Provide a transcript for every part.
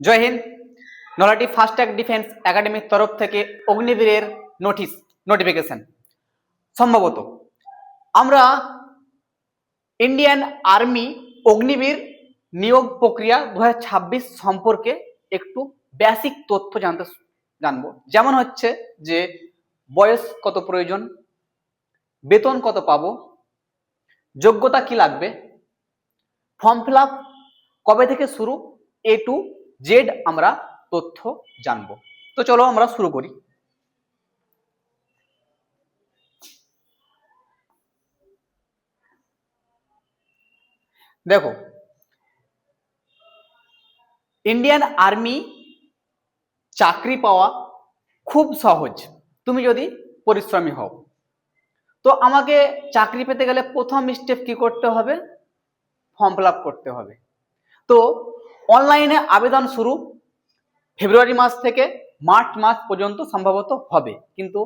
জয় Hind. Nalhati FASTag defence একাডেমির তরফ থেকে অগ্নিবীরের নোটিফিকেশন। সম্ভবত আমরা ইন্ডিয়ান আর্মি অগ্নিবীর নিয়োগ প্রক্রিয়া 2026 সম্পর্কে একটু বেসিক তথ্য জানবো। যেমন হচ্ছে যে বয়স কত প্রয়োজন, বেতন কত পাবো, যোগ্যতা কি লাগবে, ফর্ম ফিল আপ কবে থেকে শুরু, A to Z আমরা তথ্য জানবো। তো চলো আমরা শুরু করি। দেখো, ইন্ডিয়ান আর্মি চাকরি পাওয়া খুব সহজ তুমি যদি পরিশ্রমী হও। তো আমাকে চাকরি পেতে গেলে প্রথম স্টেপ কি করতে হবে? ফর্ম ফিল আপ করতে হবে। তো অনলাইনে আবেদন শুরু ফেব্রুয়ারি মাস থেকে মার্চ মাস পর্যন্ত সম্ভবত হবে, কিন্তু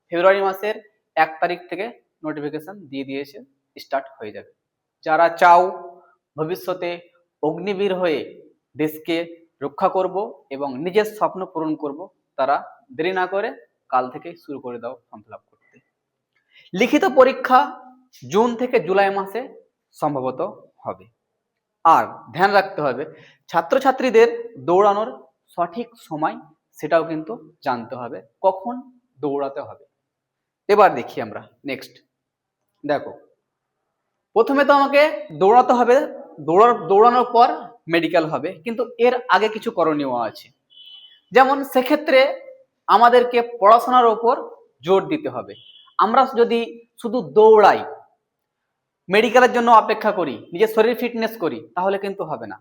ফেব্রুয়ারি মাসের 1 তারিখ থেকে নোটিফিকেশন দিয়ে দিয়েছে, স্টার্ট হয়ে যাবে। যারা চাও ভবিষ্যতে অগ্নিবীর হয়ে দেশকে রক্ষা করব এবং নিজের স্বপ্ন পূরণ করব, তারা দেরি না করে কাল থেকেই শুরু করে দাও ফর্ম ফিল আপ করতে। লিখিত পরীক্ষা জুন থেকে জুলাই মাসে সম্ভবত হবে। আর ধ্যান রাখতে হবে ছাত্রছাত্রীদের দৌড়ানোর সঠিক সময় সেটাও কিন্তু জানতে হবে, কখন দৌড়াতে হবে। এবার দেখি আমরা নেক্সট। দেখো, প্রথমে তো আমাকে দৌড়াতে হবে, দৌড়ানোর পর মেডিকেল হবে, কিন্তু এর আগে কিছু করণীয় আছে। যেমন সেক্ষেত্রে আমাদেরকে পড়াশোনার ওপর জোর দিতে হবে। আমরা যদি শুধু দৌড়াই, মেডিকেলের জন্য অপেক্ষা করি, নিজের শরীর ফিটনেস করি, তাহলে কিন্তু হবে না।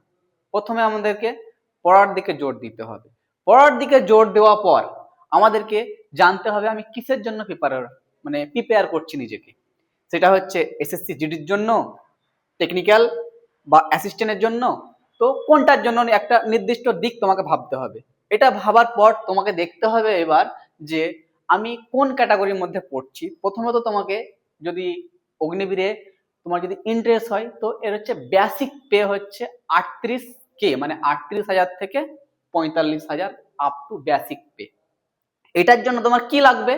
প্রথমে আমাদেরকে পড়ার দিকে জোর দিতে হবে। পড়ার দিকে জোর দেওয়া পর আমাদেরকে জানতে হবে আমি কিসের জন্য প্রিপেয়ার করছি নিজেকে। সেটা হচ্ছে এসএসসি জিডির জন্য, টেকনিক্যাল বা অ্যাসিস্ট্যান্টের জন্য। তো কোনটার জন্য একটা নির্দিষ্ট দিক তোমাকে ভাবতে হবে। এটা ভাবার পর তোমাকে দেখতে হবে এবার যে আমি কোন ক্যাটাগরির মধ্যে পড়ছি। প্রথমত তোমাকে যদি অগ্নিবীরে তোমার যদি ইন্টারেস্ট হয়, তো এর হচ্ছে বেসিক পে হচ্ছে 38K, মানে 38,000 থেকে 45,000 আপ টু বেসিক পে। এটার জন্য তোমার কি লাগবে?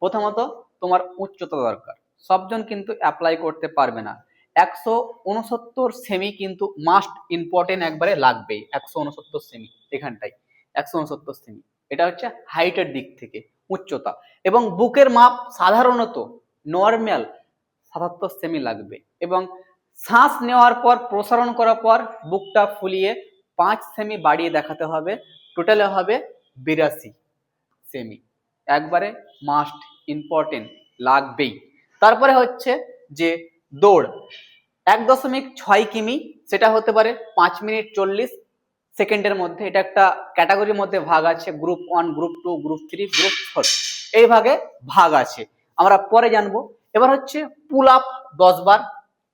প্রথমত তোমার উচ্চতা দরকার। সবজন কিন্তু অ্যাপ্লাই করতে পারবে না। 169 সেমি কিন্তু মাস্ট ইম্পর্টেন্ট, একবারে লাগবেই 169 সেমি। এখানটাই 169 সেমি, এটা হচ্ছে হাইটের দিক থেকে উচ্চতা। এবং বুকের মাপ সাধারণত নর্মাল 77 সেমি লাগবে। এবং শ্বাস নেওয়ার পর প্রসারণ করার পর বুকটা ফুলিয়ে 5 সেমি বাড়িয়ে দেখাতে হবে। টোটালে হবে 82 সেমি, একবারে মাস্ট ইম্পর্টেন্ট, লাগবেই। তারপরে হচ্ছে যে দৌড় 1.6 কিমি, সেটা হতে পারে 5 মিনিট 40 সেকেন্ডের মধ্যে। এটা একটা ক্যাটাগরির মধ্যে ভাগ আছে, গ্রুপ 1, গ্রুপ 2, গ্রুপ 3, গ্রুপ 4, এই ভাগে ভাগ আছে, আমরা পরে জানবো। এবার হচ্ছে পুল আপ 10 বার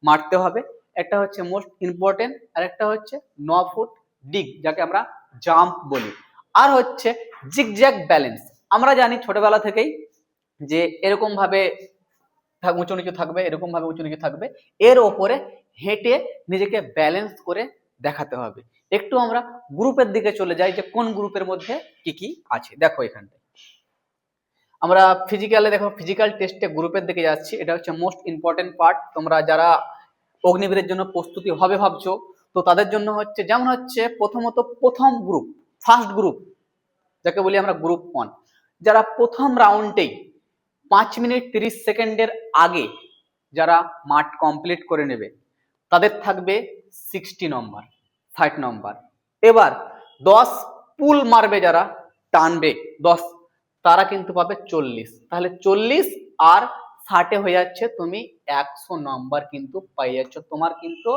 মারতে হবে, একটা হচ্ছে মোস্ট ইম্পর্টেন্ট, আর একটা হচ্ছে 9 ফুট ডিগ, যাকে আমরা জাম্প বলি। আর হচ্ছে জিগজ্যাগ ব্যালেন্স। আমরা জানি ছোটবেলা থেকেই যে এরকম ভাবে উঁচু নিচু থাকবে, এরকম ভাবে উঁচু নিচু থাকবে, এর ওপরে হেঁটে নিজেকে ব্যালেন্স করে দেখাতে হবে। একটু আমরা গ্রুপের দিকে চলে যাই যে কোন গ্রুপের মধ্যে কি কি আছে। দেখো এখানটায় আমরা ফিজিক্যালে, দেখো ফিজিক্যাল টেস্টে গ্রুপের দিকে যাচ্ছি। এটা হচ্ছে মোস্ট ইম্পর্টেন্ট পার্ট। তোমরা যারা অগ্নিবীরের জন্য প্রস্তুতি হবে ভাবছো, তো তাদের জন্য হচ্ছে, যেমন হচ্ছে প্রথমত প্রথম গ্রুপ, ফার্স্ট গ্রুপ যাকে বলি আমরা গ্রুপ 1, যারা প্রথম রাউন্ডেই 5 মিনিট 30 সেকেন্ডের আগে যারা মাঠ কমপ্লিট করে নেবে, তাদের থাকবে 60 নম্বর, 60 নম্বর। এবার 10 পুল মারবে, যারা টানবে 10, তারা কিন্তু পাবে 40। তাহলে 40 আর 60 হয়ে যাচ্ছে, তুমি 100 নম্বর কিন্তু পাই যাচ্ছ, তোমার কিন্তু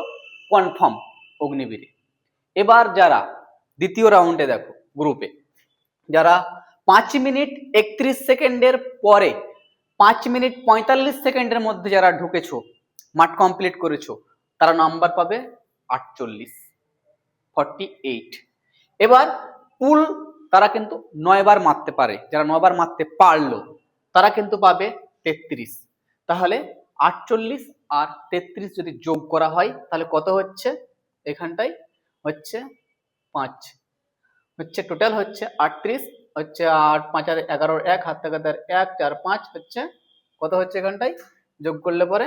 কনফার্ম অগ্নিবীরে। এবার যারা দ্বিতীয় রাউন্ডে, দেখো গ্রুপে যারা 5 মিনিট 31 সেকেন্ডের পরে 5 মিনিট 45 সেকেন্ডের মধ্যে যারা ঢুকেছো, মাঠ কমপ্লিট করেছো, তারা নাম্বার পাবে 48, 48। এবার পুল তারা কিন্তু 9 বার মারতে পারে, যারা 9 বার মারতে পারলো তারা কিন্তু পাবে 33। তাহলে 48 আর 33 যদি যোগ করা হয় তাহলে কত হচ্ছে? এখানটাই হচ্ছে 5, হচ্ছে টোটাল হচ্ছে 38, হচ্ছে 8 5 আর 11 1 হাত থেকে 1 4 5 হচ্ছে কত হচ্ছে এখানটায় যোগ করলে পরে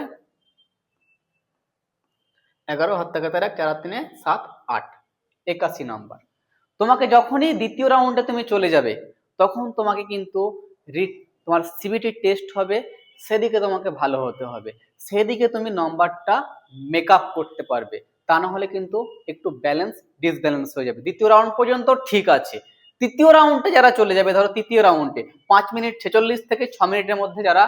11 হাত থেকে 1 4 আর 3 7 8, 81 নম্বর। তোমাকে যখনই দ্বিতীয় রাউন্ডে তুমি চলে যাবে তখন তোমাকে কিন্তু তোমার সিবিটি টেস্ট হবে, সেদিকে তোমাকে ভালো হতে হবে, সেদিকে তুমি নম্বরটা মেকআপ করতে পারবে। তা না হলে কিন্তু একটু ব্যালেন্স ডিসব্যালেন্স হয়ে যাবে। দ্বিতীয় রাউন্ড পর্যন্ত ঠিক আছে, তৃতীয় রাউন্ডে যারা চলে যাবে, ধরো তৃতীয় রাউন্ডে 5 মিনিট 46 থেকে 6 মিনিটের মধ্যে যারা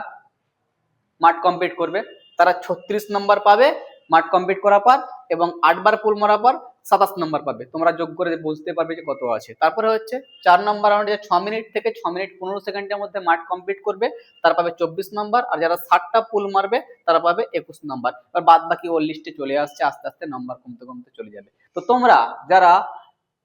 মাঠ কমপ্লিট করবে তারা 36 নম্বর পাবে মাঠ কমপ্লিট করার পর, এবং 8 বার পুল মারার পর 27 নম্বর পাবে। তোমরা যোগ করে বুঝতে পারবে যে কত আছে। তারপরে হচ্ছে 4 নম্বর রাউন্ডে 6 মিনিট থেকে 6 মিনিট 15 সেকেন্ডের মধ্যে মাঠ কমপ্লিট করবে তারা পাবে 24 নম্বর, আর যারা 60টা পুল মারবে তারা পাবে 21 নম্বর। আর বাদ বাকি ওর লিস্টে চলে আসছে, আস্তে আস্তে নম্বর কমতে কমতে চলে যাবে। তো তোমরা যারা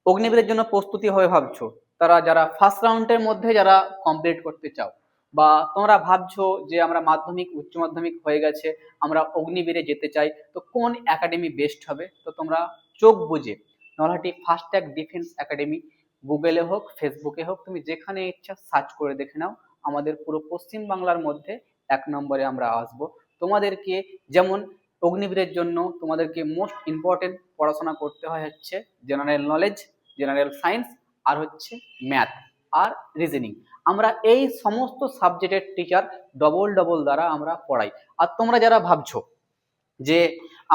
অগ্নিবীরের জন্য প্রস্তুতি হয়ে ভাবছো, তারা যারা ফার্স্ট রাউন্ডের মধ্যে যারা কমপ্লিট করতে চাও, বা তোমরা ভাবছো যে আমরা মাধ্যমিক উচ্চ মাধ্যমিক হয়ে গেছে আমরা অগ্নিবীরে যেতে চাই, তো কোন একাডেমি বেস্ট হবে? তো তোমরা চোখ বুঝে নলহাটি ফাস্ট্যাগ ডিফেন্স একাডেমি গুগলে হোক ফেসবুকে হোক তুমি যেখানে ইচ্ছা সার্চ করে দেখে নাও। আমাদের পুরো পশ্চিম বাংলার মধ্যে 1 নম্বরে আমরা আসব। তোমাদেরকে যেমন অগ্নিবীরের জন্য তোমাদেরকে মোস্ট ইম্পর্টেন্ট পড়াশোনা করতে হয় হচ্ছে জেনারেল নলেজ, জেনারেল সায়েন্স, আর হচ্ছে ম্যাথ আর রিজনিং। আমরা এই সমস্ত সাবজেক্টের টিচার ডবল দ্বারা আমরা পড়াই। আর তোমরা যারা ভাবছো যে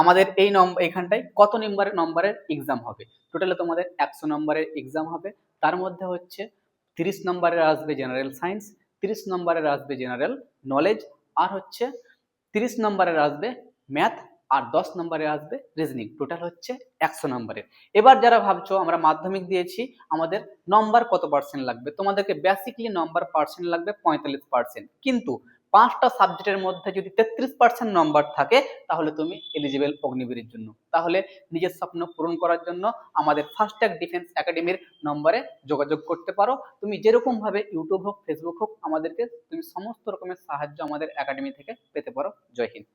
আমাদের এই এখানটায় কত নম্বরের এক্সাম হবে, টোটালে তোমাদের 100 নম্বরের এক্সাম হবে। তার মধ্যে হচ্ছে 30 নম্বরের আসবে জেনারেল সায়েন্স, 30 নম্বরের আসবে জেনারেল নলেজ, আর হচ্ছে 30 নম্বরের আসবে ম্যাথ, আর 10 নম্বরের আসবে রিজনিং। টোটাল হচ্ছে 100 নম্বরের। এবার যারা ভাবছো আমরা মাধ্যমিক দিয়েছি আমাদের নম্বর কত পার্সেন্ট লাগবে, তোমাদেরকে বেসিকলি নম্বর পার্সেন্ট লাগবে 45%, কিন্তু 5টা সাবজেক্টের মধ্যে যদি 33% নম্বর থাকে তাহলে তুমি এলিজিবল অগ্নিবীরের জন্য। তাহলে নিজের স্বপ্ন পূরণ করার জন্য আমাদের ফাস্ট্যাগ ডিফেন্স একাডেমির নম্বরে যোগাযোগ করতে পারো। তুমি যেরকম ভাবে ইউটিউব হোক ফেসবুক হোক আমাদেরকে তুমি সমস্ত রকমের সাহায্য আমাদের একাডেমি থেকে পেতে পারো। জয় হিন্দ।